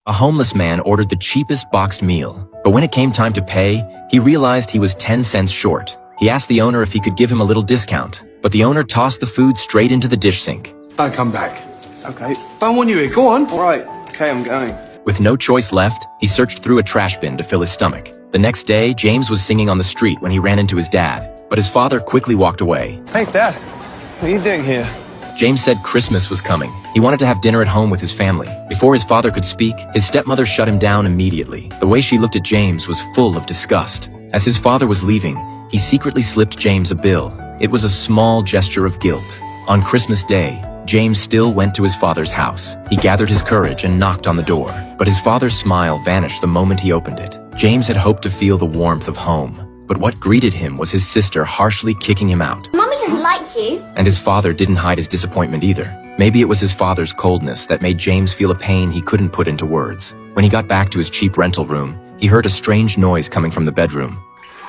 A homeless man ordered the cheapest boxed meal, but when it came time to pay, he realized he was 10 cents short. He asked the owner if he could give him a little discount, but the owner tossed the food straight into the dish sink. Don't come back. Okay. Don't want you here. Go on. All right. Okay, I'm going. With no choice left, he searched through a trash bin to fill his stomach. The next day, James was singing on the street when he ran into his dad, but his father quickly walked away. Hey, Dad. What are you doing here? James said Christmas was coming. He wanted to have dinner at home with his family. Before his father could speak, his stepmother shut him down immediately. The way she looked at James was full of disgust. As his father was leaving, he secretly slipped James a bill. It was a small gesture of guilt. On Christmas Day, James still went to his father's house. He gathered his courage and knocked on the door, but his father's smile vanished the moment he opened it. James had hoped to feel the warmth of home, but what greeted him was his sister harshly kicking him out. Mommy doesn't like you. And his father didn't hide his disappointment either. Maybe it was his father's coldness that made James feel a pain he couldn't put into words. When he got back to his cheap rental room, he heard a strange noise coming from the bedroom.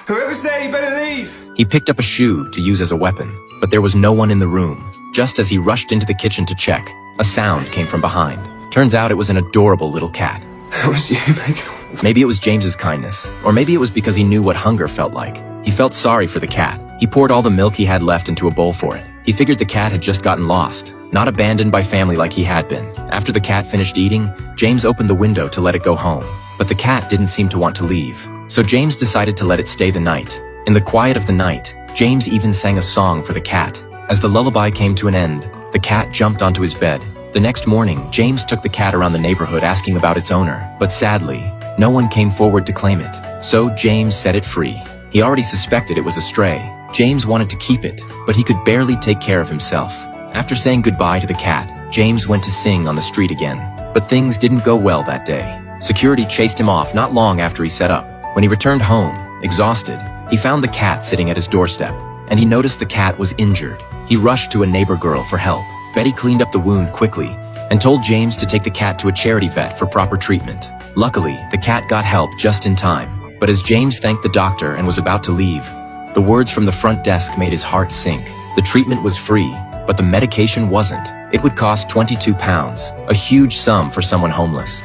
Whoever's there, you better leave. He picked up a shoe to use as a weapon, but there was no one in the room. Just as he rushed into the kitchen to check, a sound came from behind. Turns out it was an adorable little cat. That was you, Megan. Maybe it was James's kindness, or maybe it was because he knew what hunger felt like. He felt sorry for the cat. He poured all the milk he had left into a bowl for it. He figured the cat had just gotten lost, not abandoned by family like he had been. After the cat finished eating, James opened the window to let it go home. But the cat didn't seem to want to leave, so James decided to let it stay the night. In the quiet of the night, James even sang a song for the cat. As the lullaby came to an end, the cat jumped onto his bed. The next morning, James took the cat around the neighborhood asking about its owner, but sadly, no one came forward to claim it. So James set it free. He already suspected it was a stray. James wanted to keep it, but he could barely take care of himself. After saying goodbye to the cat, James went to sing on the street again. But things didn't go well that day. Security chased him off not long after he set up. When he returned home, exhausted, he found the cat sitting at his doorstep, and he noticed the cat was injured. He rushed to a neighbor girl for help. Betty cleaned up the wound quickly and told James to take the cat to a charity vet for proper treatment. Luckily, the cat got help just in time. But as James thanked the doctor and was about to leave, the words from the front desk made his heart sink. The treatment was free, but the medication wasn't. It would cost £22, a huge sum for someone homeless.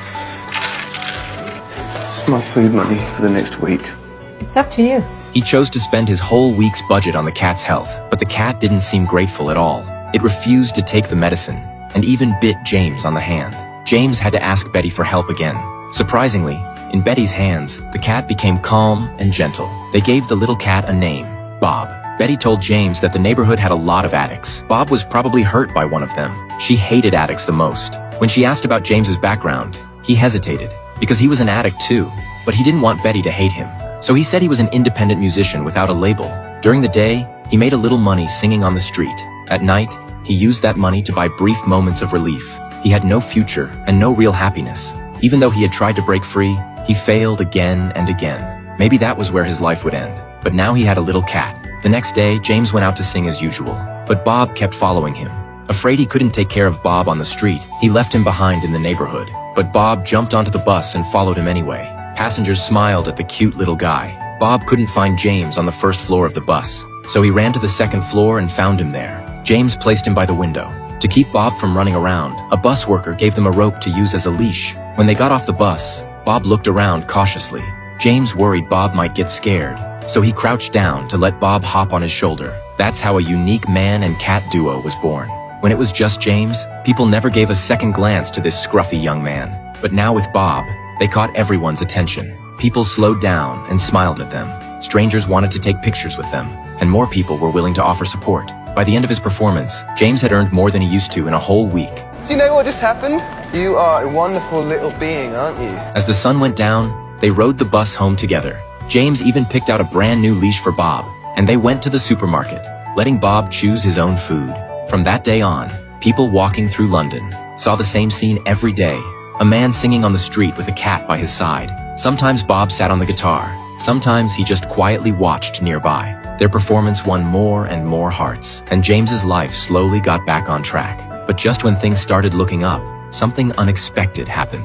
This is my food money for the next week. It's up to you. He chose to spend his whole week's budget on the cat's health, but the cat didn't seem grateful at all. It refused to take the medicine, and even bit James on the hand. James had to ask Betty for help again. Surprisingly, in Betty's hands, the cat became calm and gentle. They gave the little cat a name, Bob. Betty told James that the neighborhood had a lot of addicts. Bob was probably hurt by one of them. She hated addicts the most. When she asked about James's background, he hesitated, because he was an addict too, but he didn't want Betty to hate him. So he said he was an independent musician without a label. During the day, he made a little money singing on the street. At night, he used that money to buy brief moments of relief. He had no future and no real happiness. Even though he had tried to break free, he failed again and again. Maybe that was where his life would end. But now he had a little cat. The next day, James went out to sing as usual. But Bob kept following him. Afraid he couldn't take care of Bob on the street, he left him behind in the neighborhood. But Bob jumped onto the bus and followed him anyway. Passengers smiled at the cute little guy. Bob couldn't find James on the first floor of the bus, so he ran to the second floor and found him there. James placed him by the window. To keep Bob from running around, a bus worker gave them a rope to use as a leash. When they got off the bus, Bob looked around cautiously. James worried Bob might get scared, so he crouched down to let Bob hop on his shoulder. That's how a unique man and cat duo was born. When it was just James, people never gave a second glance to this scruffy young man. But now with Bob, they caught everyone's attention. People slowed down and smiled at them. Strangers wanted to take pictures with them, and more people were willing to offer support. By the end of his performance, James had earned more than he used to in a whole week. Do you know what just happened? You are a wonderful little being, aren't you? As the sun went down, they rode the bus home together. James even picked out a brand new leash for Bob, and they went to the supermarket, letting Bob choose his own food. From that day on, people walking through London saw the same scene every day. A man singing on the street with a cat by his side. Sometimes Bob sat on the guitar. Sometimes he just quietly watched nearby. Their performance won more and more hearts, and James's life slowly got back on track. But just when things started looking up, something unexpected happened.